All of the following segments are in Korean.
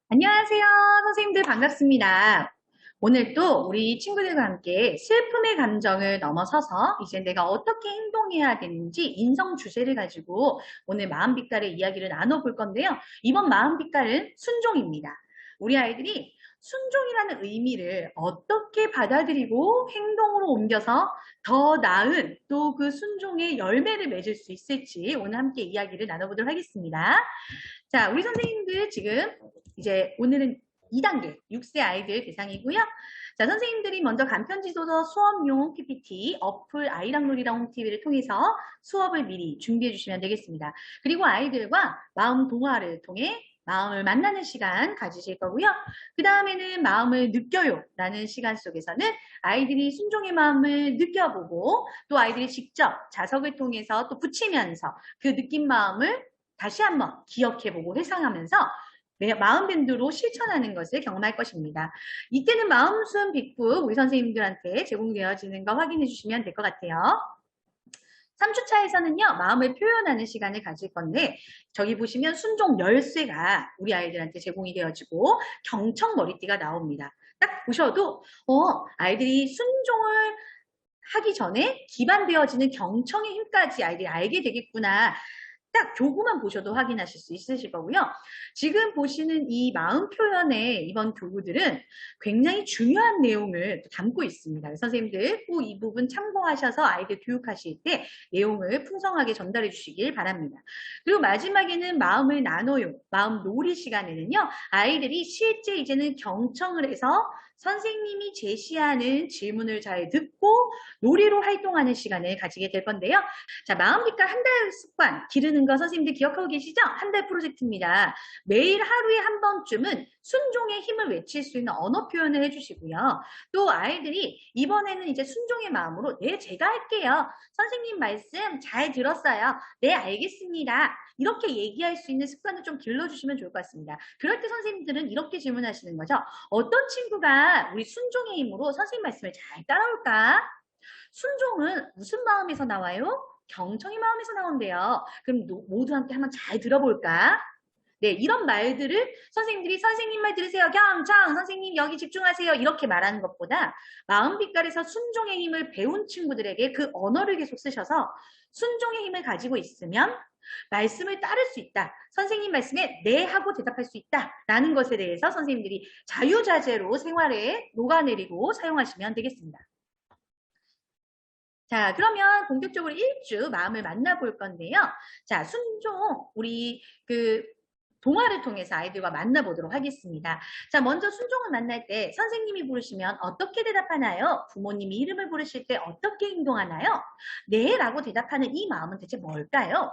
안녕하세요. 선생님들 반갑습니다. 오늘 또 우리 친구들과 함께 슬픔의 감정을 넘어서서 이제 내가 어떻게 행동해야 되는지 인성 주제를 가지고 오늘 마음빛깔의 이야기를 나눠볼 건데요. 이번 마음빛깔은 순종입니다. 우리 아이들이 순종이라는 의미를 어떻게 받아들이고 행동으로 옮겨서 더 나은 또 그 순종의 열매를 맺을 수 있을지 오늘 함께 이야기를 나눠보도록 하겠습니다. 자, 우리 선생님들 지금 이제 오늘은 2단계 6세 아이들 대상이고요. 자, 선생님들이 먼저 간편지도서 수업용 PPT 어플 아이랑 놀이랑 홈TV를 통해서 수업을 미리 준비해 주시면 되겠습니다. 그리고 아이들과 마음 동화를 통해 마음을 만나는 시간 가지실 거고요. 그 다음에는 마음을 느껴요 라는 시간 속에서는 아이들이 순종의 마음을 느껴보고 또 아이들이 직접 자석을 통해서 또 붙이면서 그 느낀 마음을 다시 한번 기억해보고 회상하면서 내 마음밴드로 실천하는 것을 경험할 것입니다. 이때는 마음순 빅북 우리 선생님들한테 제공되어지는 거 확인해 주시면 될 것 같아요. 3주차에서는요, 마음을 표현하는 시간을 가질 건데, 저기 보시면 순종 열쇠가 우리 아이들한테 제공이 되어지고, 경청 머리띠가 나옵니다. 딱 보셔도, 아이들이 순종을 하기 전에 기반되어지는 경청의 힘까지 아이들이 알게 되겠구나. 딱 교구만 보셔도 확인하실 수 있으실 거고요. 지금 보시는 이 마음 표현의 이번 교구들은 굉장히 중요한 내용을 담고 있습니다. 선생님들 꼭 이 부분 참고하셔서 아이들 교육하실 때 내용을 풍성하게 전달해 주시길 바랍니다. 그리고 마지막에는 마음을 나눠요. 마음 놀이 시간에는요. 아이들이 실제 이제는 경청을 해서 선생님이 제시하는 질문을 잘 듣고 놀이로 활동하는 시간을 가지게 될 건데요. 자, 마음빛깔 한 달 습관 기르는 거 선생님들 기억하고 계시죠? 한 달 프로젝트입니다. 매일 하루에 한 번쯤은 순종의 힘을 외칠 수 있는 언어 표현을 해주시고요. 또 아이들이 이번에는 이제 순종의 마음으로 네, 제가 할게요. 선생님 말씀 잘 들었어요. 네, 알겠습니다. 이렇게 얘기할 수 있는 습관을 좀 길러주시면 좋을 것 같습니다. 그럴 때 선생님들은 이렇게 질문하시는 거죠. 어떤 친구가 우리 순종의 힘으로 선생님 말씀을 잘 따라올까? 순종은 무슨 마음에서 나와요? 경청의 마음에서 나온대요. 그럼 모두 함께 한번 잘 들어볼까? 네, 이런 말들을 선생님들이 선생님 말 들으세요. 경청, 선생님 여기 집중하세요. 이렇게 말하는 것보다 마음빛깔에서 순종의 힘을 배운 친구들에게 그 언어를 계속 쓰셔서 순종의 힘을 가지고 있으면 말씀을 따를 수 있다. 선생님 말씀에 네 하고 대답할 수 있다. 라는 것에 대해서 선생님들이 자유자재로 생활에 녹아내리고 사용하시면 되겠습니다. 자, 그러면 본격적으로 일주 마음을 만나볼 건데요. 자, 순종, 우리 동화를 통해서 아이들과 만나보도록 하겠습니다. 자, 먼저 순종을 만날 때 선생님이 부르시면 어떻게 대답하나요? 부모님이 이름을 부르실 때 어떻게 행동하나요? 네 라고 대답하는 이 마음은 대체 뭘까요?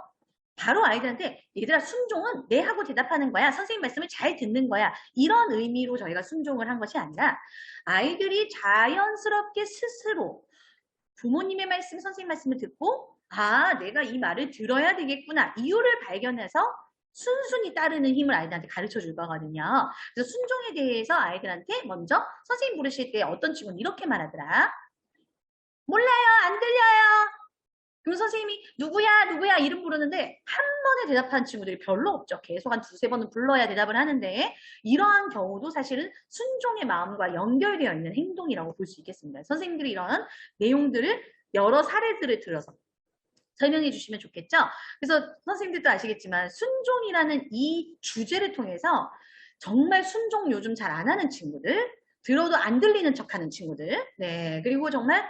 바로 아이들한테 얘들아 순종은 네 하고 대답하는 거야. 선생님 말씀을 잘 듣는 거야. 이런 의미로 저희가 순종을 한 것이 아니라 아이들이 자연스럽게 스스로 부모님의 말씀, 선생님 말씀을 듣고 아, 내가 이 말을 들어야 되겠구나. 이유를 발견해서 순순히 따르는 힘을 아이들한테 가르쳐 줄 거거든요. 그래서 순종에 대해서 아이들한테 먼저 선생님 부르실 때 어떤 친구는 이렇게 말하더라. 몰라요, 안 들려요. 그럼 선생님이 누구야 이름 부르는데 한 번에 대답하는 친구들이 별로 없죠. 계속 한 두세 번은 불러야 대답을 하는데 이러한 경우도 사실은 순종의 마음과 연결되어 있는 행동이라고 볼 수 있겠습니다. 선생님들이 이런 내용들을 여러 사례들을 들어서 설명해 주시면 좋겠죠. 그래서 선생님들도 아시겠지만 순종이라는 이 주제를 통해서 정말 순종 요즘 잘 안 하는 친구들, 들어도 안 들리는 척하는 친구들, 네, 그리고 정말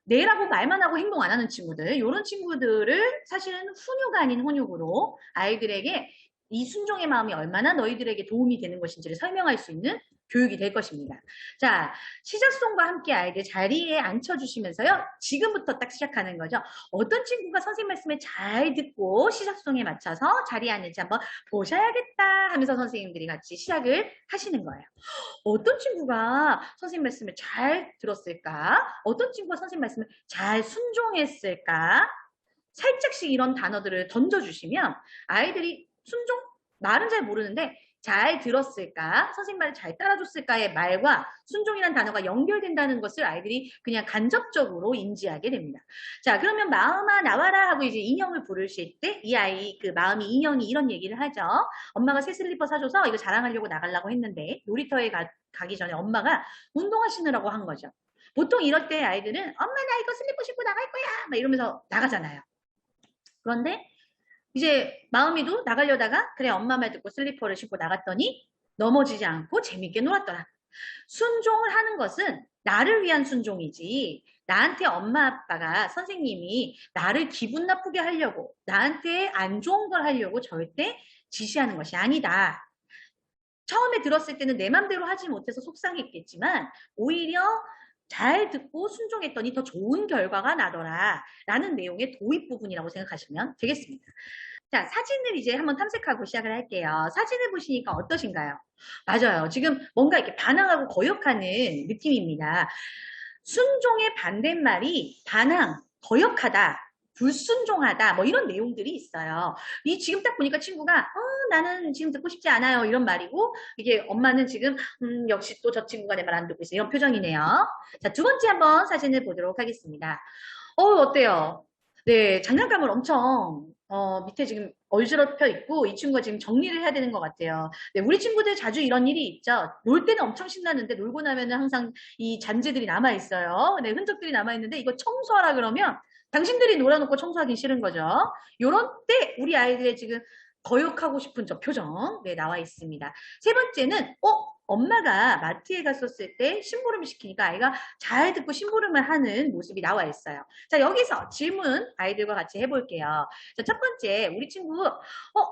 네라고 말만 하고 행동 안 하는 친구들, 이런 친구들을 사실은 훈육가 아닌 훈육으로 아이들에게 이 순종의 마음이 얼마나 너희들에게 도움이 되는 것인지를 설명할 수 있는 교육이 될 것입니다. 자, 시작송과 함께 아이들 자리에 앉혀주시면서요. 지금부터 딱 시작하는 거죠. 어떤 친구가 선생님 말씀을 잘 듣고 시작송에 맞춰서 자리에 앉는지 한번 보셔야겠다 하면서 선생님들이 같이 시작을 하시는 거예요. 어떤 친구가 선생님 말씀을 잘 들었을까? 어떤 친구가 선생님 말씀을 잘 순종했을까? 살짝씩 이런 단어들을 던져주시면 아이들이 순종? 말은 잘 모르는데 잘 들었을까? 선생님 말을 잘 따라줬을까의 말과 순종이라는 단어가 연결된다는 것을 아이들이 그냥 간접적으로 인지하게 됩니다. 자, 그러면 마음아 나와라 하고 이제 인형을 부르실 때 이 아이 그 마음이 인형이 이런 얘기를 하죠. 엄마가 새 슬리퍼 사줘서 이거 자랑하려고 나가려고 했는데 놀이터에 가기 전에 엄마가 운동화 신으라고 한 거죠. 보통 이럴 때 아이들은 엄마 나 이거 슬리퍼 신고 나갈 거야 막 이러면서 나가잖아요. 그런데 이제 마음이도 나가려다가 그래 엄마 말 듣고 슬리퍼를 신고 나갔더니 넘어지지 않고 재밌게 놀았더라. 순종을 하는 것은 나를 위한 순종이지 나한테 엄마 아빠가 선생님이 나를 기분 나쁘게 하려고 나한테 안 좋은 걸 하려고 절대 지시하는 것이 아니다. 처음에 들었을 때는 내 맘대로 하지 못해서 속상했겠지만 오히려 잘 듣고 순종했더니 더 좋은 결과가 나더라 라는 내용의 도입 부분이라고 생각하시면 되겠습니다. 자, 사진을 이제 한번 탐색하고 시작을 할게요. 사진을 보시니까 어떠신가요? 맞아요. 지금 뭔가 이렇게 반항하고 거역하는 느낌입니다. 순종의 반대말이 반항, 거역하다, 불순종하다 뭐 이런 내용들이 있어요. 이 지금 딱 보니까 친구가 나는 지금 듣고 싶지 않아요 이런 말이고 이게 엄마는 지금 역시 또 저 친구가 내 말 안 듣고 있어 이런 표정이네요. 자, 두 번째 한번 사진을 보도록 하겠습니다. 어때요? 네, 장난감을 엄청 밑에 지금 얼지럽혀 있고 이 친구가 지금 정리를 해야 되는 것 같아요. 네, 우리 친구들 자주 이런 일이 있죠. 놀 때는 엄청 신나는데 놀고 나면은 항상 이 잔재들이 남아 있어요. 네, 흔적들이 남아 있는데 이거 청소하라 그러면 당신들이 놀아놓고 청소하기 싫은 거죠. 요런 때 우리 아이들의 지금 거역하고 싶은 저 표정 네, 나와 있습니다. 세 번째는 엄마가 마트에 갔었을 때 심부름을 시키니까 아이가 잘 듣고 심부름을 하는 모습이 나와 있어요. 자, 여기서 질문 아이들과 같이 해볼게요. 자, 첫 번째, 우리 친구,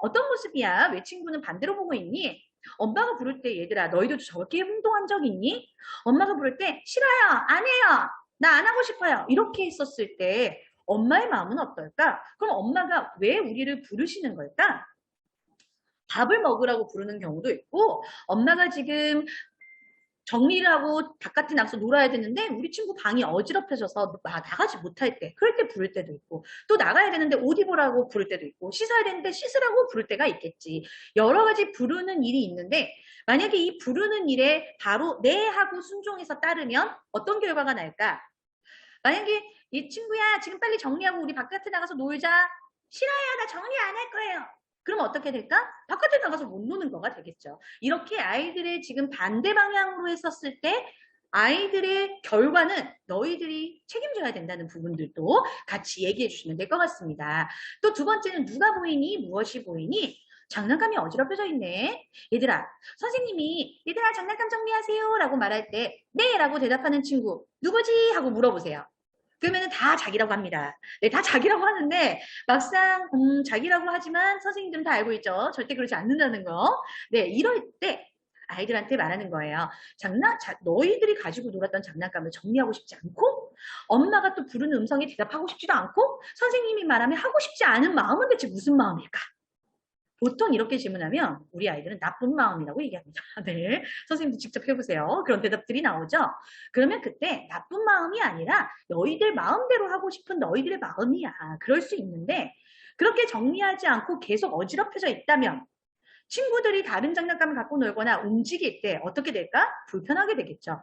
어떤 모습이야? 왜 친구는 반대로 보고 있니? 엄마가 부를 때 얘들아, 너희도 저렇게 행동한 적 있니? 엄마가 부를 때 싫어요, 안 해요, 나 안 하고 싶어요. 이렇게 했었을 때 엄마의 마음은 어떨까? 그럼 엄마가 왜 우리를 부르시는 걸까? 밥을 먹으라고 부르는 경우도 있고 엄마가 지금 정리를 하고 바깥에 나가서 놀아야 되는데 우리 친구 방이 어지럽혀져서 나가지 못할 때 그럴 때 부를 때도 있고 또 나가야 되는데 옷 입으라고 부를 때도 있고 씻어야 되는데 씻으라고 부를 때가 있겠지. 여러 가지 부르는 일이 있는데 만약에 이 부르는 일에 바로 네 하고 순종해서 따르면 어떤 결과가 날까? 만약에 이 친구야 지금 빨리 정리하고 우리 바깥에 나가서 놀자. 싫어요 나 정리 안 할 거예요. 그럼 어떻게 될까? 바깥에 나가서 못 노는 거가 되겠죠. 이렇게 아이들의 지금 반대 방향으로 했었을 때 아이들의 결과는 너희들이 책임져야 된다는 부분들도 같이 얘기해 주시면 될 것 같습니다. 또 두 번째는 누가 보이니? 무엇이 보이니? 장난감이 어지럽혀져 있네. 얘들아, 선생님이 얘들아 장난감 정리하세요 라고 말할 때 네 라고 대답하는 친구 누구지? 하고 물어보세요. 그러면 다 자기라고 합니다. 네, 다 자기라고 하는데 막상 자기라고 하지만 선생님들은 다 알고 있죠. 절대 그렇지 않는다는 거. 네, 이럴 때 아이들한테 말하는 거예요. 너희들이 가지고 놀았던 장난감을 정리하고 싶지 않고 엄마가 또 부르는 음성에 대답하고 싶지도 않고 선생님이 말하면 하고 싶지 않은 마음은 대체 무슨 마음일까? 보통 이렇게 질문하면 우리 아이들은 나쁜 마음이라고 얘기합니다. 네, 선생님도 직접 해보세요. 그런 대답들이 나오죠. 그러면 그때 나쁜 마음이 아니라 너희들 마음대로 하고 싶은 너희들의 마음이야. 그럴 수 있는데 그렇게 정리하지 않고 계속 어지럽혀져 있다면 친구들이 다른 장난감을 갖고 놀거나 움직일 때 어떻게 될까? 불편하게 되겠죠.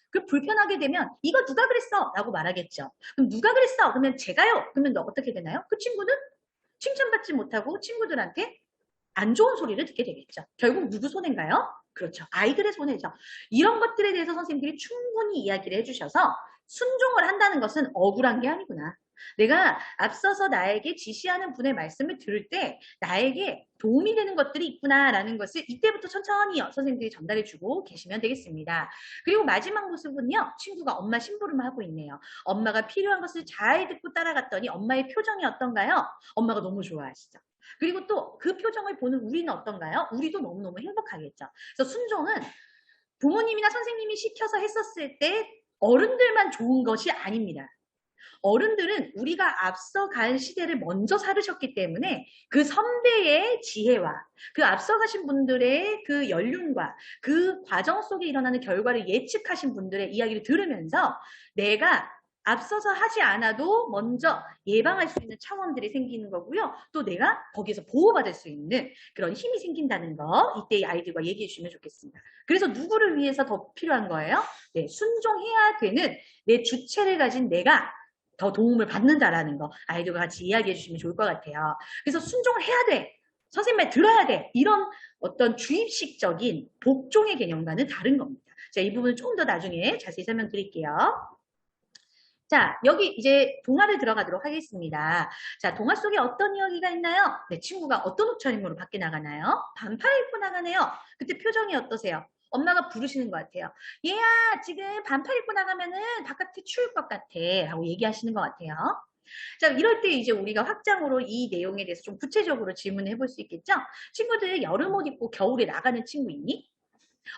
그 불편하게 되면 이거 누가 그랬어? 라고 말하겠죠. 그럼 누가 그랬어? 그러면 제가요. 그러면 어떻게 되나요? 그 친구는 칭찬받지 못하고 친구들한테 안 좋은 소리를 듣게 되겠죠. 결국 누구 손해인가요? 그렇죠. 아이들의 손해죠. 이런 것들에 대해서 선생님들이 충분히 이야기를 해주셔서 순종을 한다는 것은 억울한 게 아니구나. 내가 앞서서 나에게 지시하는 분의 말씀을 들을 때 나에게 도움이 되는 것들이 있구나라는 것을 이때부터 천천히 선생님들이 전달해주고 계시면 되겠습니다. 그리고 마지막 모습은요. 친구가 엄마 심부름을 하고 있네요. 엄마가 필요한 것을 잘 듣고 따라갔더니 엄마의 표정이 어떤가요? 엄마가 너무 좋아하시죠. 그리고 또 그 표정을 보는 우리는 어떤가요? 우리도 너무너무 행복하겠죠. 그래서 순종은 부모님이나 선생님이 시켜서 했었을 때 어른들만 좋은 것이 아닙니다. 어른들은 우리가 앞서간 시대를 먼저 살으셨기 때문에 그 선배의 지혜와 그 앞서가신 분들의 그 연륜과 그 과정 속에 일어나는 결과를 예측하신 분들의 이야기를 들으면서 내가 앞서서 하지 않아도 먼저 예방할 수 있는 차원들이 생기는 거고요. 또 내가 거기에서 보호받을 수 있는 그런 힘이 생긴다는 거 이때 아이들과 얘기해 주시면 좋겠습니다. 그래서 누구를 위해서 더 필요한 거예요? 네, 순종해야 되는 내 주체를 가진 내가 더 도움을 받는다라는 거 아이들과 같이 이야기해 주시면 좋을 것 같아요. 그래서 순종을 해야 돼. 선생님 말 들어야 돼. 이런 어떤 주입식적인 복종의 개념과는 다른 겁니다. 자, 이 부분은 조금 더 나중에 자세히 설명드릴게요. 자, 여기 이제 동화를 들어가도록 하겠습니다. 자, 동화 속에 어떤 이야기가 있나요? 내 친구가 어떤 옷차림으로 밖에 나가나요? 반팔 입고 나가네요. 그때 표정이 어떠세요? 엄마가 부르시는 것 같아요. 얘야, 지금 반팔 입고 나가면은 바깥에 추울 것 같아. 라고 얘기하시는 것 같아요. 자, 이럴 때 이제 우리가 확장으로 이 내용에 대해서 좀 구체적으로 질문을 해볼 수 있겠죠? 친구들 여름 옷 입고 겨울에 나가는 친구 있니?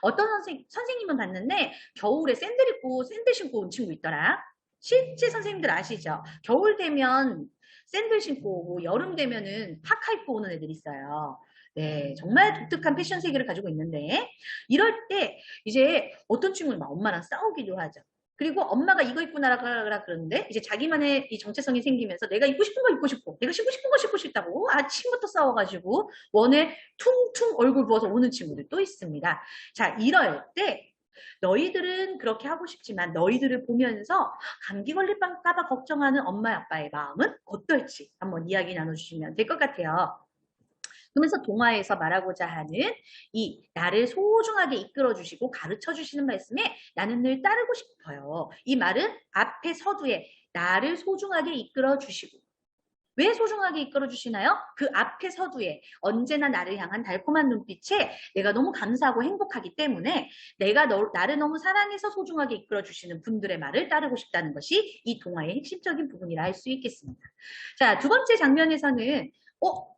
어떤 선생님은 봤는데 겨울에 샌들 입고 샌들 신고 온 친구 있더라. 실제 선생님들 아시죠? 겨울 되면 샌들 신고 오고 여름 되면은 파카 입고 오는 애들 있어요. 네, 정말 독특한 패션 세계를 가지고 있는데 이럴 때 이제 어떤 친구는 막 엄마랑 싸우기도 하죠. 그리고 엄마가 이거 입고 나가라 그러는데 이제 자기만의 이 정체성이 생기면서 내가 입고 싶은 거 입고 싶고 내가 신고 싶은 거 신고 싶다고 아침부터 싸워가지고 원에 퉁퉁 얼굴 부어서 오는 친구들 또 있습니다. 자, 이럴 때 너희들은 그렇게 하고 싶지만 너희들을 보면서 감기 걸릴까 봐 걱정하는 엄마 아빠의 마음은 어떨지 한번 이야기 나눠주시면 될 것 같아요. 그러면서 동화에서 말하고자 하는 이 나를 소중하게 이끌어 주시고 가르쳐 주시는 말씀에 나는 늘 따르고 싶어요. 이 말은 앞에 서두에 나를 소중하게 이끌어 주시고 왜 소중하게 이끌어 주시나요? 그 앞에 서두에 언제나 나를 향한 달콤한 눈빛에 내가 너무 감사하고 행복하기 때문에 내가 나를 너무 사랑해서 소중하게 이끌어 주시는 분들의 말을 따르고 싶다는 것이 이 동화의 핵심적인 부분이라 할 수 있겠습니다. 자, 두 번째 장면에서는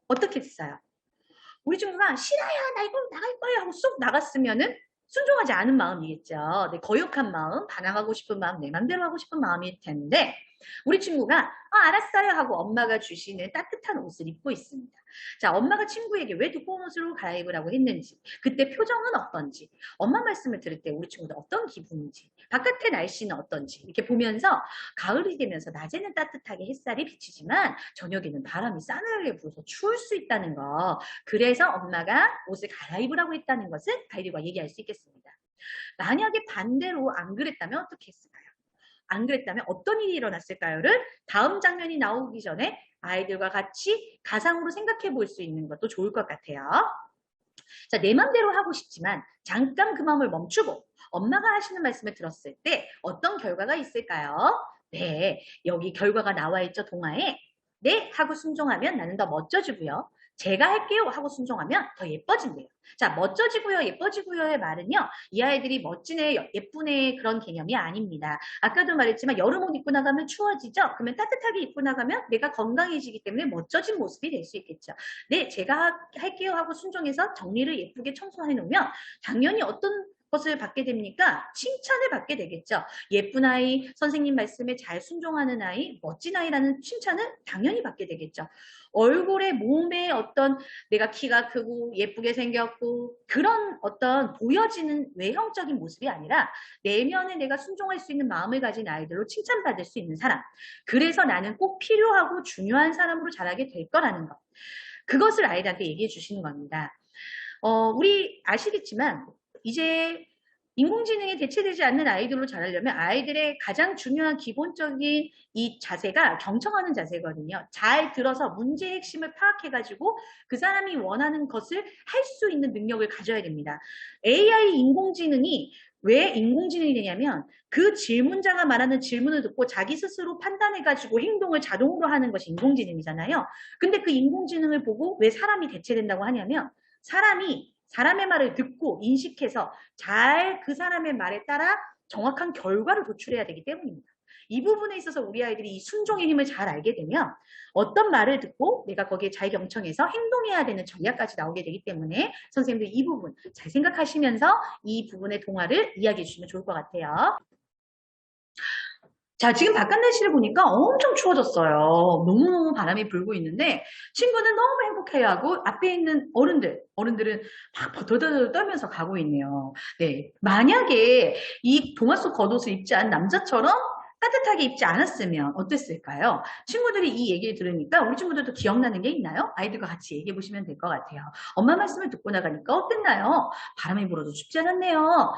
어떻게 됐어요? 우리 친구가 싫어요, 나 이거 나갈 거예요 하고 쏙 나갔으면은 순종하지 않은 마음이겠죠. 네, 거역한 마음, 반항하고 싶은 마음, 내 맘대로 하고 싶은 마음일 텐데 우리 친구가 알았어요 하고 엄마가 주시는 따뜻한 옷을 입고 있습니다. 자, 엄마가 친구에게 왜 두꺼운 옷으로 갈아입으라고 했는지, 그때 표정은 어떤지, 엄마 말씀을 들을 때 우리 친구도 어떤 기분인지, 바깥의 날씨는 어떤지 이렇게 보면서 가을이 되면서 낮에는 따뜻하게 햇살이 비치지만 저녁에는 바람이 싸늘하게 불어서 추울 수 있다는 거. 그래서 엄마가 옷을 갈아입으라고 했다는 것을 아이들과 얘기할 수 있겠습니다. 만약에 반대로 안 그랬다면 어떻게 했을까요? 안 그랬다면 어떤 일이 일어났을까요?를 다음 장면이 나오기 전에 아이들과 같이 가상으로 생각해 볼 수 있는 것도 좋을 것 같아요. 자, 내 맘대로 하고 싶지만 잠깐 그 마음을 멈추고 엄마가 하시는 말씀을 들었을 때 어떤 결과가 있을까요? 네, 여기 결과가 나와 있죠, 동화에. 네 하고 순종하면 나는 더 멋져지고요. 제가 할게요 하고 순종하면 더 예뻐진대요. 자, 멋져지고요, 예뻐지고요의 말은요, 이 아이들이 멋진 애, 예쁜 애 그런 개념이 아닙니다. 아까도 말했지만 여름 옷 입고 나가면 추워지죠? 그러면 따뜻하게 입고 나가면 내가 건강해지기 때문에 멋져진 모습이 될 수 있겠죠. 네, 제가 할게요 하고 순종해서 정리를 예쁘게 청소해 놓으면 당연히 어떤 것을 받게 됩니까? 칭찬을 받게 되겠죠. 예쁜 아이, 선생님 말씀에 잘 순종하는 아이, 멋진 아이라는 칭찬은 당연히 받게 되겠죠. 얼굴에 몸에 어떤 내가 키가 크고 예쁘게 생겼고 그런 어떤 보여지는 외형적인 모습이 아니라 내면에 내가 순종할 수 있는 마음을 가진 아이들로 칭찬받을 수 있는 사람. 그래서 나는 꼭 필요하고 중요한 사람으로 자라게 될 거라는 것. 그것을 아이들한테 얘기해 주시는 겁니다. 우리 아시겠지만 이제 인공지능에 대체되지 않는 아이들로 자라려면 아이들의 가장 중요한 기본적인 이 자세가 경청하는 자세거든요. 잘 들어서 문제의 핵심을 파악해가지고 그 사람이 원하는 것을 할 수 있는 능력을 가져야 됩니다. AI 인공지능이 왜 인공지능이 되냐면 그 질문자가 말하는 질문을 듣고 자기 스스로 판단해가지고 행동을 자동으로 하는 것이 인공지능이잖아요. 근데 그 인공지능을 보고 왜 사람이 대체된다고 하냐면 사람의 말을 듣고 인식해서 잘 그 사람의 말에 따라 정확한 결과를 도출해야 되기 때문입니다. 이 부분에 있어서 우리 아이들이 이 순종의 힘을 잘 알게 되면 어떤 말을 듣고 내가 거기에 잘 경청해서 행동해야 되는 전략까지 나오게 되기 때문에 선생님들 이 부분 잘 생각하시면서 이 부분의 동화를 이야기해 주시면 좋을 것 같아요. 자, 지금 바깥 날씨를 보니까 엄청 추워졌어요. 너무너무 바람이 불고 있는데 친구는 너무 행복해하고 앞에 있는 어른들은 막 버터더더 떨면서 가고 있네요. 네, 만약에 이 동화 속 겉옷을 입지 않은 남자처럼 따뜻하게 입지 않았으면 어땠을까요? 친구들이 이 얘기를 들으니까 우리 친구들도 기억나는 게 있나요? 아이들과 같이 얘기해 보시면 될 것 같아요. 엄마 말씀을 듣고 나가니까 어땠나요? 바람이 불어도 춥지 않았네요.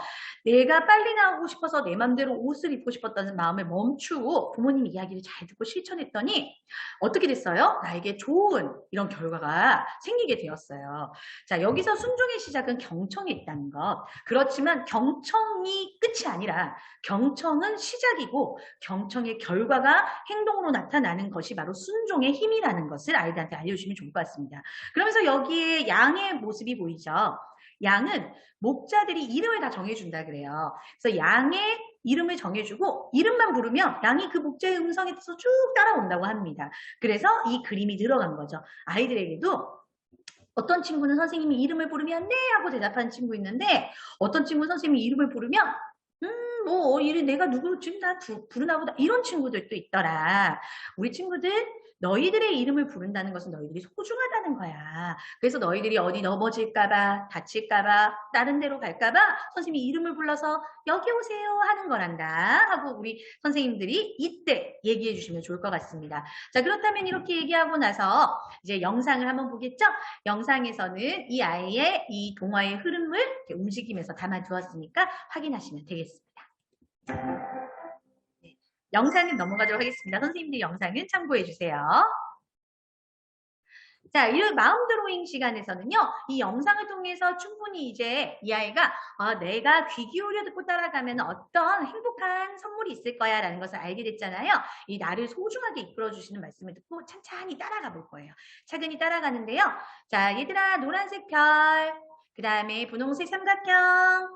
내가 빨리 나오고 싶어서 내 맘대로 옷을 입고 싶었다는 마음을 멈추고 부모님 이야기를 잘 듣고 실천했더니 어떻게 됐어요? 나에게 좋은 이런 결과가 생기게 되었어요. 자, 여기서 순종의 시작은 경청에 있다는 것. 그렇지만 경청이 끝이 아니라 경청은 시작이고 경청의 결과가 행동으로 나타나는 것이 바로 순종의 힘이라는 것을 아이들한테 알려주시면 좋을 것 같습니다. 그러면서 여기에 양의 모습이 보이죠. 양은 목자들이 이름을 다 정해준다 그래요. 그래서 양의 이름을 정해주고 이름만 부르면 양이 그 목자의 음성에 따라서 쭉 따라온다고 합니다. 그래서 이 그림이 들어간 거죠. 아이들에게도 어떤 친구는 선생님이 이름을 부르면 네 하고 대답하는 친구 있는데 어떤 친구는 선생님이 이름을 부르면 뭐 이래 내가 누구 지금 다 부르나 보다 이런 친구들도 있더라. 우리 친구들 너희들의 이름을 부른다는 것은 너희들이 소중하다는 거야. 그래서 너희들이 어디 넘어질까봐 다칠까봐 다른 데로 갈까봐 선생님이 이름을 불러서 여기 오세요 하는 거란다 하고 우리 선생님들이 이때 얘기해 주시면 좋을 것 같습니다. 자, 그렇다면 이렇게 얘기하고 나서 이제 영상을 한번 보겠죠? 영상에서는 이 아이의 이 동화의 흐름을 이렇게 움직이면서 담아두었으니까 확인하시면 되겠습니다. 네, 영상은 넘어가도록 하겠습니다. 선생님들 영상은 참고해 주세요. 자, 이 마음 드로잉 시간에서는요, 이 영상을 통해서 충분히 이제 이 아이가 내가 귀 기울여 듣고 따라가면 어떤 행복한 선물이 있을 거야 라는 것을 알게 됐잖아요. 이 나를 소중하게 이끌어주시는 말씀을 듣고 찬찬히 따라가 볼 거예요. 차근히 따라가는데요. 자, 얘들아, 노란색 별, 그 다음에 분홍색 삼각형,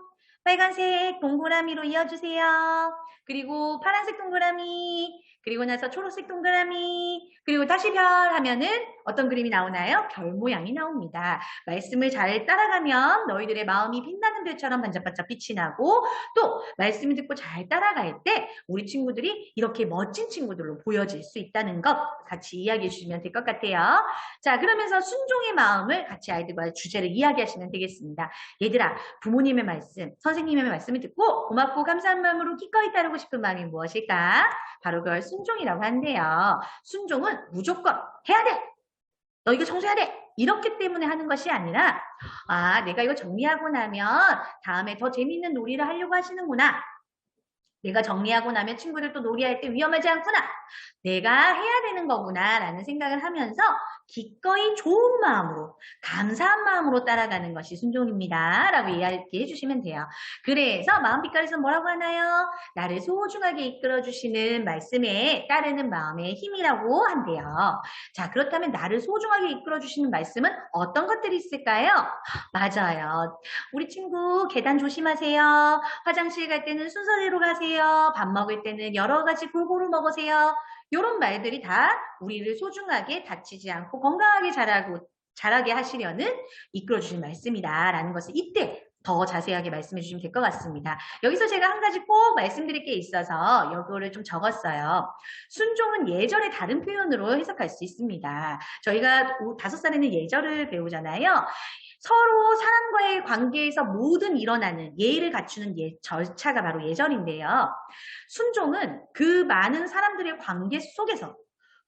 빨간색 동그라미로 이어주세요. 그리고 파란색 동그라미, 그리고 나서 초록색 동그라미, 그리고 다시 별 하면은 어떤 그림이 나오나요? 별 모양이 나옵니다. 말씀을 잘 따라가면 너희들의 마음이 빛나는 별처럼 반짝반짝 빛이 나고 또 말씀을 듣고 잘 따라갈 때 우리 친구들이 이렇게 멋진 친구들로 보여질 수 있다는 것 같이 이야기해 주시면 될 것 같아요. 자, 그러면서 순종의 마음을 같이 아이들과 주제를 이야기하시면 되겠습니다. 얘들아, 부모님의 말씀, 선생님의 말씀을 듣고 고맙고 감사한 마음으로 기꺼이 따르고 싶은 마음이 무엇일까? 바로 그걸 순종이라고 한대요. 순종은 무조건 해야 돼. 너 이거 청소해야 돼. 이렇기 때문에 하는 것이 아니라 내가 이거 정리하고 나면 다음에 더 재밌는 놀이를 하려고 하시는구나. 내가 정리하고 나면 친구들 또 놀이할 때 위험하지 않구나. 내가 해야 되는 거구나 라는 생각을 하면서 기꺼이 좋은 마음으로 감사한 마음으로 따라가는 것이 순종입니다 라고 이야기해 주시면 돼요. 그래서 마음빛깔에서 뭐라고 하나요? 나를 소중하게 이끌어 주시는 말씀에 따르는 마음의 힘이라고 한대요. 자, 그렇다면 나를 소중하게 이끌어 주시는 말씀은 어떤 것들이 있을까요? 맞아요. 우리 친구 계단 조심하세요. 화장실 갈 때는 순서대로 가세요. 밥 먹을 때는 여러 가지 골고루 먹으세요. 이런 말들이 다 우리를 소중하게 다치지 않고 건강하게 자라게 하시려는 이끌어주신 말씀이다라는 것을 이때 더 자세하게 말씀해 주시면 될 것 같습니다. 여기서 제가 한 가지 꼭 말씀드릴 게 있어서 이거를 좀 적었어요. 순종은 예절의 다른 표현으로 해석할 수 있습니다. 저희가 5살에는 예절을 배우잖아요. 서로 사람과의 관계에서 모든 일어나는 예의를 갖추는 절차가 바로 예절인데요. 순종은 그 많은 사람들의 관계 속에서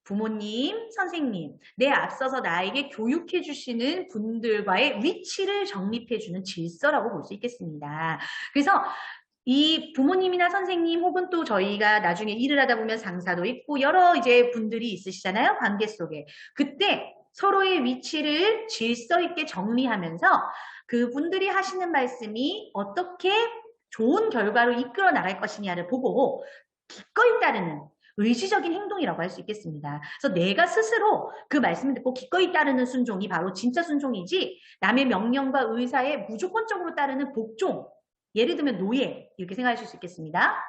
부모님, 선생님, 내 앞서서 나에게 교육해 주시는 분들과의 위치를 정립해 주는 질서라고 볼 수 있겠습니다. 그래서 이 부모님이나 선생님 혹은 또 저희가 나중에 일을 하다 보면 상사도 있고 여러 이제 분들이 있으시잖아요. 관계 속에. 그때 서로의 위치를 질서 있게 정리하면서 그분들이 하시는 말씀이 어떻게 좋은 결과로 이끌어 나갈 것이냐를 보고 기꺼이 따르는 의지적인 행동이라고 할 수 있겠습니다. 그래서 내가 스스로 그 말씀을 듣고 기꺼이 따르는 순종이 바로 진짜 순종이지 남의 명령과 의사에 무조건적으로 따르는 복종, 예를 들면 노예 이렇게 생각하실 수 있겠습니다.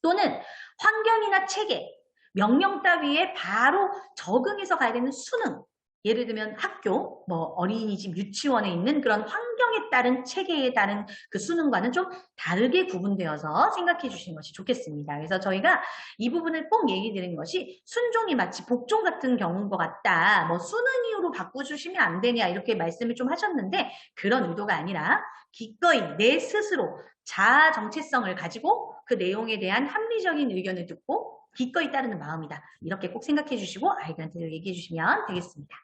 또는 환경이나 체계, 명령 따위에 바로 적응해서 가야 되는 수능, 예를 들면 학교, 뭐 어린이집, 유치원에 있는 그런 환경 수령에 따른 체계에 따른 그 수능과는 좀 다르게 구분되어서 생각해 주시는 것이 좋겠습니다. 그래서 저희가 이 부분을 꼭 얘기 드린 것이 순종이 마치 복종 같은 경우인 것 같다. 뭐 수능 이후로 바꿔주시면 안 되냐 이렇게 말씀을 좀 하셨는데 그런 의도가 아니라 기꺼이 내 스스로 자아 정체성을 가지고 그 내용에 대한 합리적인 의견을 듣고 기꺼이 따르는 마음이다. 이렇게 꼭 생각해 주시고 아이들한테 얘기해 주시면 되겠습니다.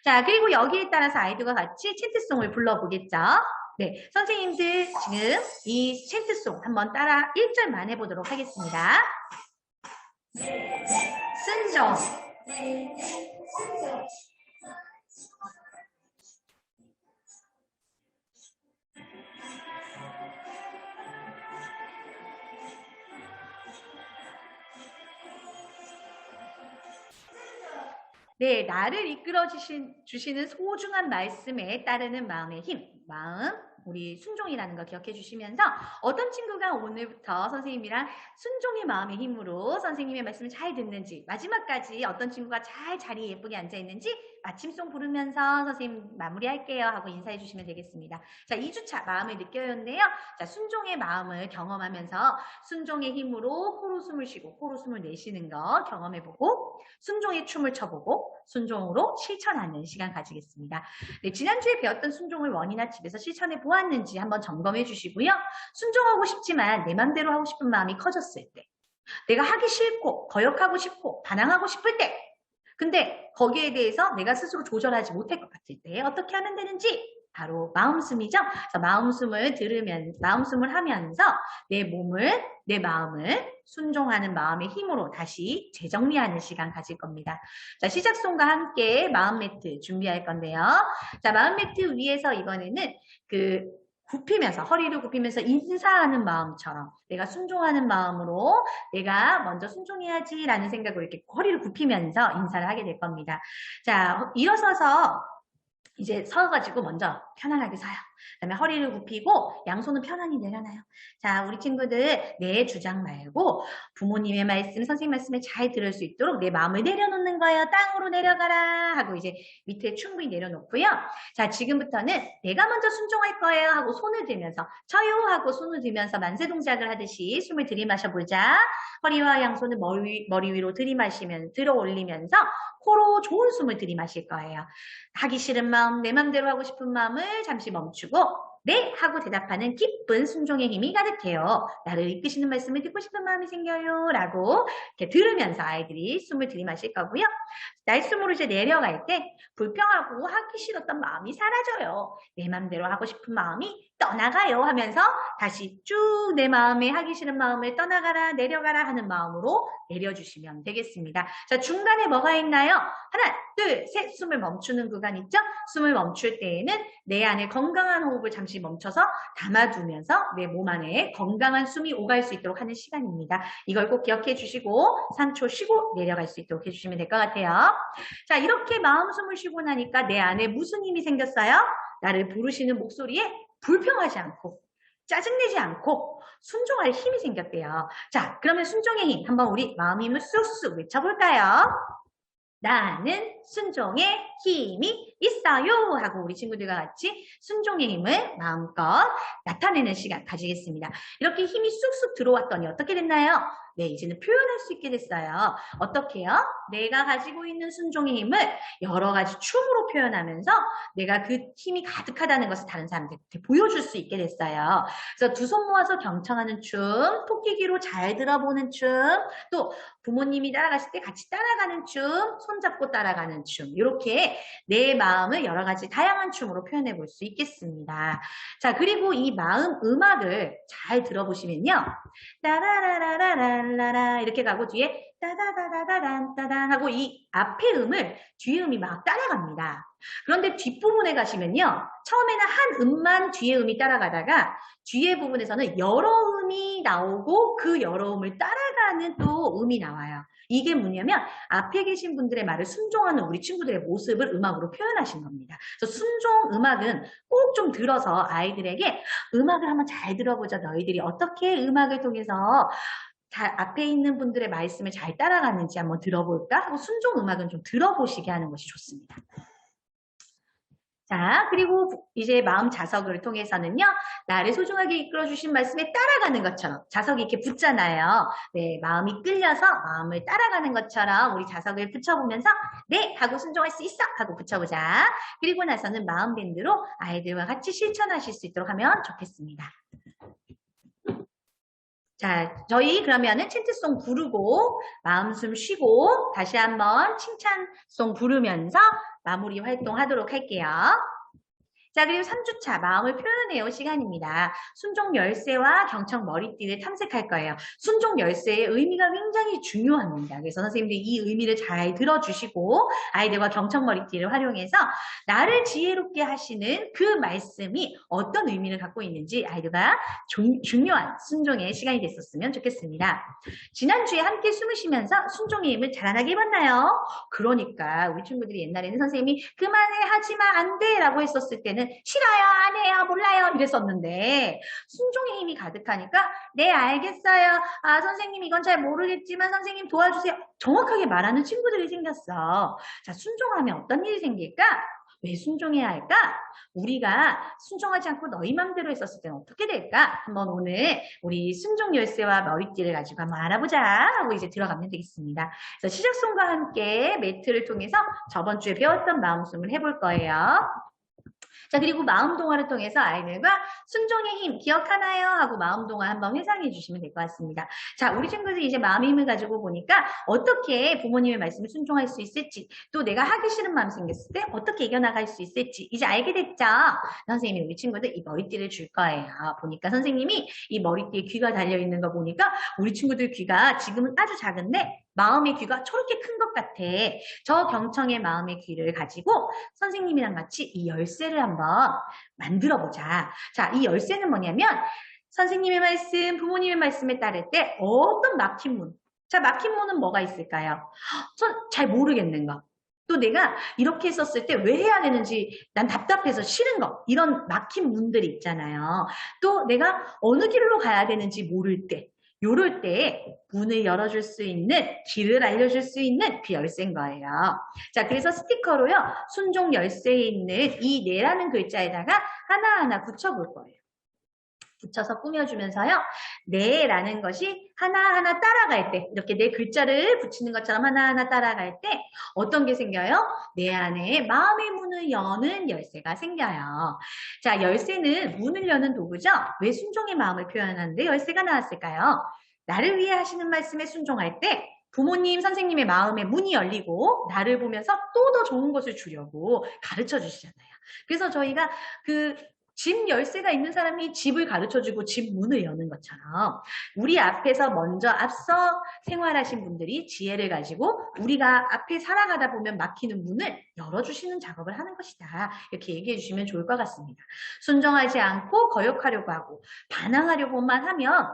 자, 그리고 여기에 따라서 아이들과 같이 챈트송을 불러보겠죠. 네, 선생님들 지금 이 챈트송 한번 따라 1절만 해보도록 하겠습니다. 순종. 네, 나를 이끌어 주시는 소중한 말씀에 따르는 마음의 힘, 마음, 우리 순종이라는 거 기억해 주시면서 어떤 친구가 오늘부터 선생님이랑 순종의 마음의 힘으로 선생님의 말씀을 잘 듣는지 마지막까지 어떤 친구가 잘 자리에 예쁘게 앉아 있는지 마침송 부르면서 선생님 마무리할게요 하고 인사해 주시면 되겠습니다. 자, 2주차 마음을 느껴요인데요. 자, 순종의 마음을 경험하면서 순종의 힘으로 코로 숨을 쉬고 코로 숨을 내쉬는 거 경험해보고 순종의 춤을 춰보고 순종으로 실천하는 시간 가지겠습니다. 네, 지난주에 배웠던 순종을 원이나 집에서 실천해 보았는지 한번 점검해 주시고요. 순종하고 싶지만 내 맘대로 하고 싶은 마음이 커졌을 때 내가 하기 싫고 거역하고 싶고 반항하고 싶을 때 근데 거기에 대해서 내가 스스로 조절하지 못할 것 같을 때 어떻게 하면 되는지 바로 마음숨이죠. 그래서 마음숨을 하면서 내 몸을, 내 마음을 순종하는 마음의 힘으로 다시 재정리하는 시간 가질 겁니다. 자, 시작송과 함께 마음 매트 준비할 건데요. 자, 마음 매트 위에서 이번에는 허리를 굽히면서 인사하는 마음처럼 내가 순종하는 마음으로 내가 먼저 순종해야지라는 생각으로 이렇게 허리를 굽히면서 인사를 하게 될 겁니다. 자, 일어서서 이제 서가지고 먼저 편안하게 서요. 그다음에 허리를 굽히고 양손은 편안히 내려놔요. 자, 우리 친구들 내 주장 말고 부모님의 말씀, 선생님 말씀을 잘 들을 수 있도록 내 마음을 내려놓는 거예요. 땅으로 내려가라 하고 이제 밑에 충분히 내려놓고요. 자, 지금부터는 내가 먼저 순종할 거예요 하고 손을 들면서 쳐요 하고 손을 들면서 만세 동작을 하듯이 숨을 들이마셔 보자. 허리와 양손을 머리 위로 들어 올리면서 코로 좋은 숨을 들이마실 거예요. 하기 싫은 마음, 내 맘대로 하고 싶은 마음을 잠시 멈추고 네 하고 대답하는 기쁜 순종의 힘이 가득해요. 나를 이끄시는 말씀을 듣고 싶은 마음이 생겨요 라고 이렇게 들으면서 아이들이 숨을 들이마실 거고요. 날숨으로 이제 내려갈 때 불평하고 하기 싫었던 마음이 사라져요. 내 맘대로 하고 싶은 마음이 떠나가요 하면서 다시 쭉 내 마음에 하기 싫은 마음을 떠나가라 내려가라 하는 마음으로 내려주시면 되겠습니다. 자, 중간에 뭐가 있나요? 하나, 둘, 셋 숨을 멈추는 구간 있죠? 숨을 멈출 때에는 내 안에 건강한 호흡을 잠시 멈춰서 담아두면서 내 몸 안에 건강한 숨이 오갈 수 있도록 하는 시간입니다. 이걸 꼭 기억해 주시고 3초 쉬고 내려갈 수 있도록 해주시면 될 것 같아요. 자, 이렇게 마음 숨을 쉬고 나니까 내 안에 무슨 힘이 생겼어요? 나를 부르시는 목소리에 불평하지 않고 짜증내지 않고 순종할 힘이 생겼대요. 자, 그러면 순종의 힘 한번 우리 마음 힘을 쑥쑥 외쳐볼까요? 나는 순종의 힘이 있어요 하고 우리 친구들과 같이 순종의 힘을 마음껏 나타내는 시간 가지겠습니다. 이렇게 힘이 쑥쑥 들어왔더니 어떻게 됐나요? 네, 이제는 표현할 수 있게 됐어요. 어떻게요? 내가 가지고 있는 순종의 힘을 여러 가지 춤으로 표현하면서 내가 그 힘이 가득하다는 것을 다른 사람들한테 보여줄 수 있게 됐어요. 그래서 두 손 모아서 경청하는 춤, 토끼귀로 잘 들어보는 춤, 또 부모님이 따라가실 때 같이 따라가는 춤, 손잡고 따라가는 춤, 이렇게 내 마음을 여러 가지 다양한 춤으로 표현해 볼 수 있겠습니다. 자, 그리고 이 마음 음악을 잘 들어보시면요. 따라라라라라라 이렇게 가고 뒤에 따다다다다단 따단 하고 이 앞에 음을 뒤에 음이 막 따라갑니다. 그런데 뒷부분에 가시면요. 처음에는 한 음만 뒤에 음이 따라가다가 뒤에 부분에서는 여러 음이 나오고 그 여러 음을 따라가는 또 음이 나와요. 이게 뭐냐면 앞에 계신 분들의 말을 순종하는 우리 친구들의 모습을 음악으로 표현하신 겁니다. 그래서 순종 음악은 꼭 좀 들어서 아이들에게 음악을 한번 잘 들어보자. 너희들이 어떻게 음악을 통해서 앞에 있는 분들의 말씀을 잘 따라가는지 한번 들어볼까? 하고 순종 음악은 좀 들어보시게 하는 것이 좋습니다. 자, 그리고 이제 마음 자석을 통해서는요, 나를 소중하게 이끌어주신 말씀에 따라가는 것처럼, 자석이 이렇게 붙잖아요. 네, 마음이 끌려서 마음을 따라가는 것처럼 우리 자석을 붙여보면서, 네! 하고 순종할 수 있어! 하고 붙여보자. 그리고 나서는 마음 밴드로 아이들과 같이 실천하실 수 있도록 하면 좋겠습니다. 자, 저희 그러면은 챈트송 부르고, 마음 숨 쉬고, 다시 한번 칭찬송 부르면서 마무리 활동하도록 할게요. 자, 그리고 3주차 마음을 표현해요 시간입니다. 순종 열쇠와 경청 머리띠를 탐색할 거예요. 순종 열쇠의 의미가 굉장히 중요합니다. 그래서 선생님들이 이 의미를 잘 들어주시고 아이들과 경청 머리띠를 활용해서 나를 지혜롭게 하시는 그 말씀이 어떤 의미를 갖고 있는지 아이들과 중요한 순종의 시간이 됐었으면 좋겠습니다. 지난주에 함께 숨을 쉬면서 순종의 힘을 자라나게 해봤나요? 그러니까 우리 친구들이 옛날에는 선생님이 그만해 하지마 안 돼 라고 했었을 때는 싫어요 안 해요 몰라요 이랬었는데 순종의 힘이 가득하니까 네 알겠어요 아 선생님 이건 잘 모르겠지만 선생님 도와주세요 정확하게 말하는 친구들이 생겼어. 자 순종하면 어떤 일이 생길까? 왜 순종해야 할까? 우리가 순종하지 않고 너희 맘대로 했었을 때는 어떻게 될까? 한번 오늘 우리 순종 열쇠와 머리띠를 가지고 한번 알아보자 하고 이제 들어가면 되겠습니다. 그래서 시작송과 함께 매트를 통해서 저번 주에 배웠던 마음숨을 해볼 거예요. 자, 그리고 마음동화를 통해서 아이들과 순종의 힘 기억하나요? 하고 마음동화 한번 회상해 주시면 될 것 같습니다. 자, 우리 친구들이 이제 마음의 힘을 가지고 보니까 어떻게 부모님의 말씀을 순종할 수 있을지 또 내가 하기 싫은 마음이 생겼을 때 어떻게 이겨나갈 수 있을지 이제 알게 됐죠? 선생님이 우리 친구들 이 머리띠를 줄 거예요. 보니까 선생님이 이 머리띠에 귀가 달려있는 거 보니까 우리 친구들 귀가 지금은 아주 작은데 마음의 귀가 저렇게 큰 것 같아. 저 경청의 마음의 귀를 가지고 선생님이랑 같이 이 열쇠를 한번 만들어보자. 자, 이 열쇠는 뭐냐면 선생님의 말씀, 부모님의 말씀에 따를 때 어떤 막힌 문. 자, 막힌 문은 뭐가 있을까요? 전 잘 모르겠는 거. 또 내가 이렇게 했었을 때 왜 해야 되는지 난 답답해서 싫은 거. 이런 막힌 문들이 있잖아요. 또 내가 어느 길로 가야 되는지 모를 때. 요럴 때 문을 열어줄 수 있는 길을 알려줄 수 있는 그 열쇠인 거예요. 자, 그래서 스티커로요. 순종 열쇠에 있는 이 네라는 글자에다가 하나하나 붙여볼 거예요. 붙여서 꾸며주면서요. 네라는 것이 하나하나 따라갈 때 이렇게 네 글자를 붙이는 것처럼 하나하나 따라갈 때 어떤 게 생겨요? 내 안에 마음의 문을 여는 열쇠가 생겨요. 자, 열쇠는 문을 여는 도구죠. 왜 순종의 마음을 표현하는데 열쇠가 나왔을까요? 나를 위해 하시는 말씀에 순종할 때 부모님, 선생님의 마음의 문이 열리고 나를 보면서 또 더 좋은 것을 주려고 가르쳐 주시잖아요. 그래서 저희가 집 열쇠가 있는 사람이 집을 가르쳐주고 집 문을 여는 것처럼 우리 앞에서 먼저 앞서 생활하신 분들이 지혜를 가지고 우리가 앞에 살아가다 보면 막히는 문을 열어주시는 작업을 하는 것이다. 이렇게 얘기해 주시면 좋을 것 같습니다. 순종하지 않고 거역하려고 하고 반항하려고만 하면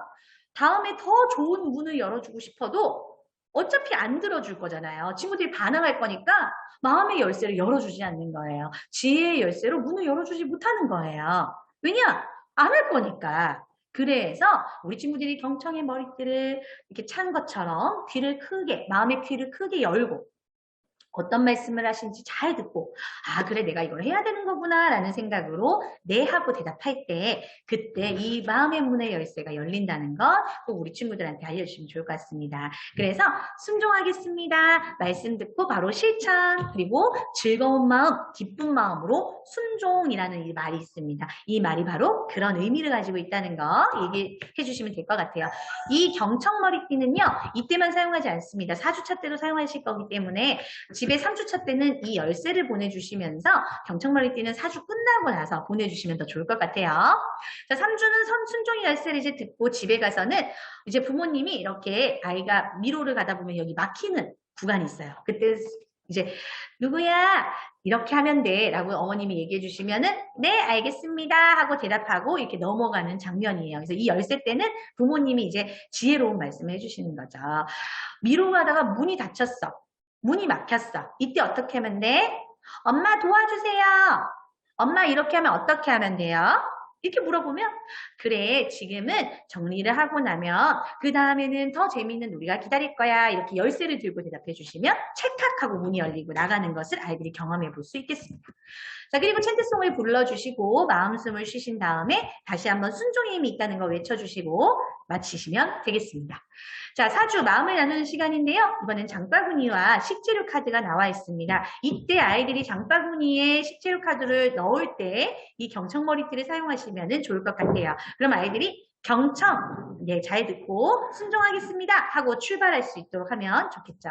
다음에 더 좋은 문을 열어주고 싶어도 어차피 안 들어줄 거잖아요. 친구들이 반항할 거니까 마음의 열쇠를 열어주지 않는 거예요. 지혜의 열쇠로 문을 열어주지 못하는 거예요. 왜냐? 안 할 거니까. 그래서 우리 친구들이 경청의 머리띠를 이렇게 찬 것처럼 귀를 크게, 마음의 귀를 크게 열고 어떤 말씀을 하신지 잘 듣고 아 그래 내가 이걸 해야 되는 거구나 라는 생각으로 네 하고 대답할 때 그때 이 마음의 문의 열쇠가 열린다는 것 꼭 우리 친구들한테 알려주시면 좋을 것 같습니다. 그래서 순종하겠습니다. 말씀 듣고 바로 실천 그리고 즐거운 마음, 기쁜 마음으로 순종이라는 이 말이 있습니다. 이 말이 바로 그런 의미를 가지고 있다는 거 얘기해 주시면 될 것 같아요. 이 경청 머리띠는요. 이때만 사용하지 않습니다. 4주차 때도 사용하실 거기 때문에 집에 3주차 때는 이 열쇠를 보내주시면서 경청머리띠는 4주 끝나고 나서 보내주시면 더 좋을 것 같아요. 자, 3주는 순종의 열쇠를 이제 듣고 집에 가서는 이제 부모님이 이렇게 아이가 미로를 가다 보면 여기 막히는 구간이 있어요. 그때 이제 누구야? 이렇게 하면 돼 라고 어머님이 얘기해 주시면은 네 알겠습니다 하고 대답하고 이렇게 넘어가는 장면이에요. 그래서 이 열쇠 때는 부모님이 이제 지혜로운 말씀을 해주시는 거죠. 미로 가다가 문이 닫혔어. 문이 막혔어. 이때 어떻게 하면 돼? 엄마 도와주세요. 엄마 이렇게 하면 어떻게 하면 돼요? 이렇게 물어보면 그래 지금은 정리를 하고 나면 그 다음에는 더 재미있는 놀이가 기다릴 거야 이렇게 열쇠를 들고 대답해 주시면 찰칵하고 문이 열리고 나가는 것을 아이들이 경험해 볼 수 있겠습니다. 자 그리고 챈트송을 불러주시고 마음숨을 쉬신 다음에 다시 한번 순종의 힘이 있다는 거 외쳐주시고 마치시면 되겠습니다. 자 4주 마음을 나누는 시간인데요. 이번엔 장바구니와 식재료 카드가 나와 있습니다. 이때 아이들이 장바구니에 식재료 카드를 넣을 때 이 경청머리띠를 사용하시면 좋을 것 같아요. 그럼 아이들이 경청, 네, 잘 듣고 순종하겠습니다 하고 출발할 수 있도록 하면 좋겠죠.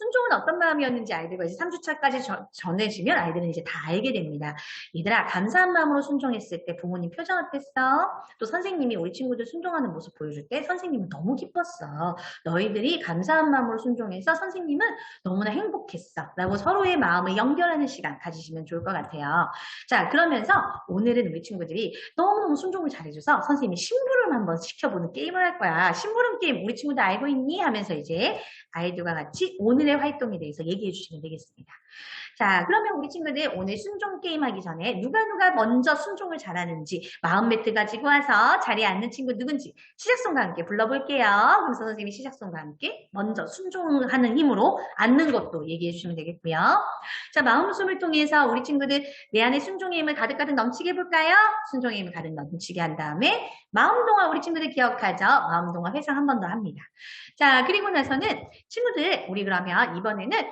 순종은 어떤 마음이었는지 아이들과 이제 3주차까지 전해지면 아이들은 이제 다 알게 됩니다. 얘들아 감사한 마음으로 순종했을 때 부모님 표정 어땠어? 또 선생님이 우리 친구들 순종하는 모습 보여줄 때 선생님은 너무 기뻤어. 너희들이 감사한 마음으로 순종해서 선생님은 너무나 행복했어. 라고 서로의 마음을 연결하는 시간 가지시면 좋을 것 같아요. 자 그러면서 오늘은 우리 친구들이 너무너무 순종을 잘해줘서 선생님이 심부름 한번 시켜보는 게임을 할 거야. 심부름 게임 우리 친구들 알고 있니? 하면서 이제 아이들과 같이 오늘의 활동에 대해서 얘기해 주시면 되겠습니다. 자, 그러면 우리 친구들 오늘 순종 게임 하기 전에 누가 먼저 순종을 잘하는지 마음 매트 가지고 와서 자리에 앉는 친구 누군지 시작송과 함께 불러볼게요. 그래서 선생님이 시작송과 함께 먼저 순종하는 힘으로 앉는 것도 얘기해 주시면 되겠고요. 자, 마음숨을 통해서 우리 친구들 내 안에 순종의 힘을 가득가득 넘치게 해볼까요? 순종의 힘을 가득 넘치게 한 다음에 마음동화 우리 친구들 기억하죠? 마음동화 회상 한 번 더 합니다. 자, 그리고 나서는 친구들 우리 그러면 이번에는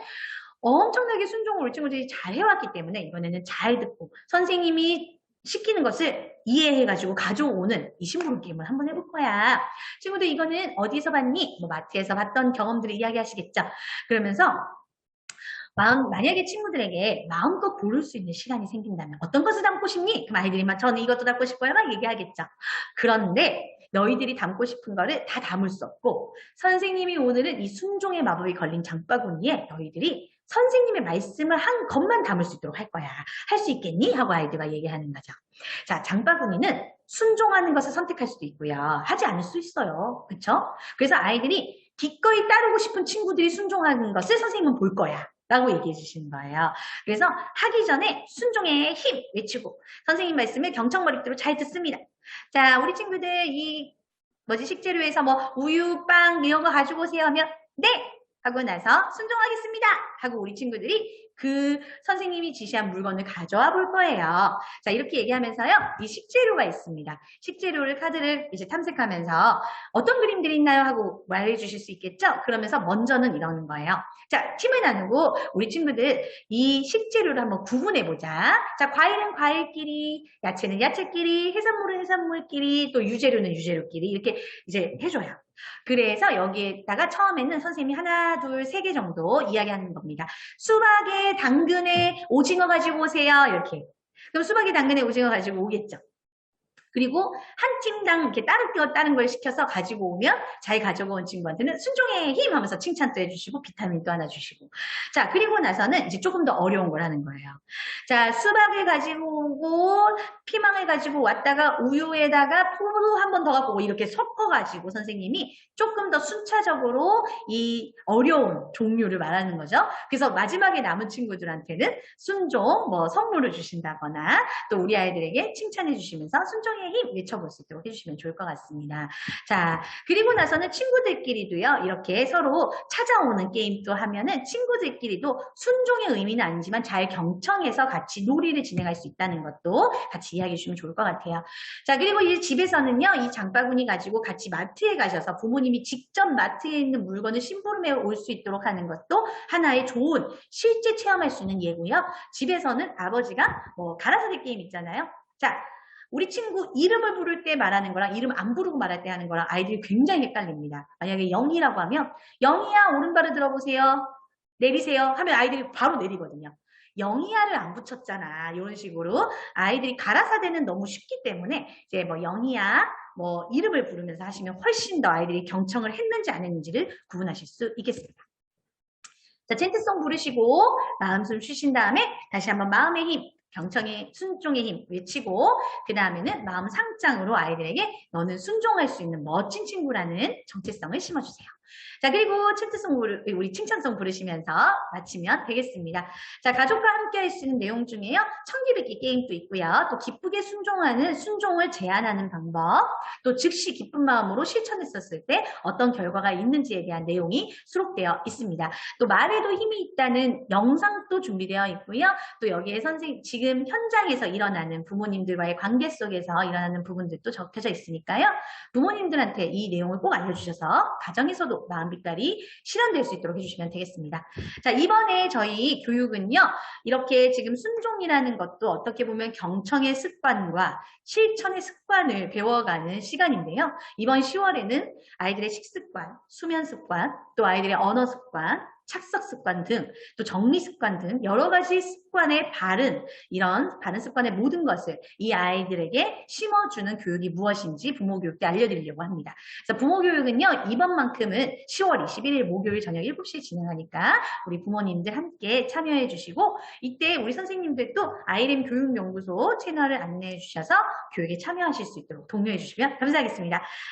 엄청나게 순종을 우리 친구들이 잘 해왔기 때문에 이번에는 잘 듣고 선생님이 시키는 것을 이해해가지고 가져오는 이 심부름 게임을 한번 해볼 거야. 친구들 이거는 어디서 봤니? 뭐 마트에서 봤던 경험들을 이야기하시겠죠? 그러면서 만약에 친구들에게 마음껏 고를 수 있는 시간이 생긴다면 어떤 것을 담고 싶니? 그럼 아이들이 막 저는 이것도 담고 싶어요 막 얘기하겠죠. 그런데 너희들이 담고 싶은 거를 다 담을 수 없고 선생님이 오늘은 이 순종의 마법이 걸린 장바구니에 너희들이 선생님의 말씀을 한 것만 담을 수 있도록 할 거야. 할 수 있겠니? 하고 아이들과 얘기하는 거죠. 자, 장바구니는 순종하는 것을 선택할 수도 있고요. 하지 않을 수 있어요. 그렇죠? 그래서 아이들이 기꺼이 따르고 싶은 친구들이 순종하는 것을 선생님은 볼 거야. 라고 얘기해 주시는 거예요. 그래서 하기 전에 순종의 힘 외치고 선생님 말씀을 경청머리띠로 잘 듣습니다. 자, 우리 친구들 이 식재료에서 뭐 우유, 빵 이런 거 가지고 오세요 하면 네! 하고 나서 순종하겠습니다. 하고 우리 친구들이 그 선생님이 지시한 물건을 가져와 볼 거예요. 자, 이렇게 얘기하면서요. 이 식재료가 있습니다. 식재료를 카드를 이제 탐색하면서 어떤 그림들이 있나요? 하고 말해주실 수 있겠죠? 그러면서 먼저는 이러는 거예요. 자, 팀을 나누고 우리 친구들 이 식재료를 한번 구분해보자. 자, 과일은 과일끼리, 야채는 야채끼리, 해산물은 해산물끼리, 또 유재료는 유재료끼리 이렇게 이제 해줘요. 그래서 여기에다가 처음에는 선생님이 하나, 둘, 세 개 정도 이야기하는 겁니다. 수박에 당근에 오징어 가지고 오세요. 이렇게. 그럼 수박에 당근에 오징어 가지고 오겠죠. 그리고 한 팀당 이렇게 다른 걸 시켜서 가지고 오면 잘 가지고 온 친구한테는 순종의 힘 하면서 칭찬도 해주시고 비타민도 하나 주시고. 자, 그리고 나서는 이제 조금 더 어려운 걸 하는 거예요. 자, 수박을 가지고 오고 피망을 가지고 왔다가 우유에다가 포도 한 번 더 갖고 오고 이렇게 섞어가지고 선생님이 조금 더 순차적으로 이 어려운 종류를 말하는 거죠. 그래서 마지막에 남은 친구들한테는 순종, 뭐 선물을 주신다거나 또 우리 아이들에게 칭찬해 주시면서 순종의 힘 외쳐볼 수 있도록 해주시면 좋을 것 같습니다. 자, 그리고 나서는 친구들끼리도요, 이렇게 서로 찾아오는 게임도 하면은 친구들끼리도 순종의 의미는 아니지만 잘 경청해서 같이 놀이를 진행할 수 있다는 것도 같이 이야기해 주시면 좋을 것 같아요. 자, 그리고 이제 집에서는요, 이 장바구니 가지고 같이 마트에 가셔서 부모님이 직접 마트에 있는 물건을 심부름해 올 수 있도록 하는 것도 하나의 좋은 실제 체험할 수 있는 예고요. 집에서는 아버지가 뭐 가라사대 게임 있잖아요. 자, 우리 친구 이름을 부를 때 말하는 거랑 이름 안 부르고 말할 때 하는 거랑 아이들이 굉장히 헷갈립니다. 만약에 영희라고 하면 영희야 오른발을 들어보세요. 내리세요 하면 아이들이 바로 내리거든요. 영희야를 안 붙였잖아. 이런 식으로 아이들이 가라사대는 너무 쉽기 때문에 이제 뭐 영희야 뭐 이름을 부르면서 하시면 훨씬 더 아이들이 경청을 했는지 안 했는지를 구분하실 수 있겠습니다. 자, 챈트송 부르시고 마음숨 쉬신 다음에 다시 한번 마음의 힘, 경청의 순종의 힘 외치고 그 다음에는 마음 상장으로 아이들에게 너는 순종할 수 있는 멋진 친구라는 정체성을 심어주세요. 자, 그리고 우리 칭찬송 부르시면서 마치면 되겠습니다. 자, 가족과 함께 할 수 있는 내용 중에요. 청기백기 게임도 있고요. 또 기쁘게 순종하는 순종을 제안하는 방법, 또 즉시 기쁜 마음으로 실천했었을 때 어떤 결과가 있는지에 대한 내용이 수록되어 있습니다. 또 말에도 힘이 있다는 영상도 준비되어 있고요. 또 여기에 지금 현장에서 일어나는 부모님들과의 관계 속에서 일어나는 부분들도 적혀져 있으니까요. 부모님들한테 이 내용을 꼭 알려주셔서 가정에서도 마음빛깔이 실현될 수 있도록 해주시면 되겠습니다. 자, 이번에 저희 교육은요. 이렇게 지금 순종이라는 것도 어떻게 보면 경청의 습관과 실천의 습관을 배워가는 시간인데요. 이번 10월에는 아이들의 식습관, 수면 습관, 또 아이들의 언어 습관, 착석 습관 등, 또 정리 습관 등 여러 가지 습관의 이런 바른 습관의 모든 것을 이 아이들에게 심어주는 교육이 무엇인지 부모 교육 때 알려드리려고 합니다. 그래서 부모 교육은요, 이번만큼은 10월 21일 목요일 저녁 7시에 진행하니까 우리 부모님들 함께 참여해 주시고, 이때 우리 선생님들도 아이램 교육연구소 채널을 안내해 주셔서 교육에 참여하실 수 있도록 독려해 주시면 감사하겠습니다.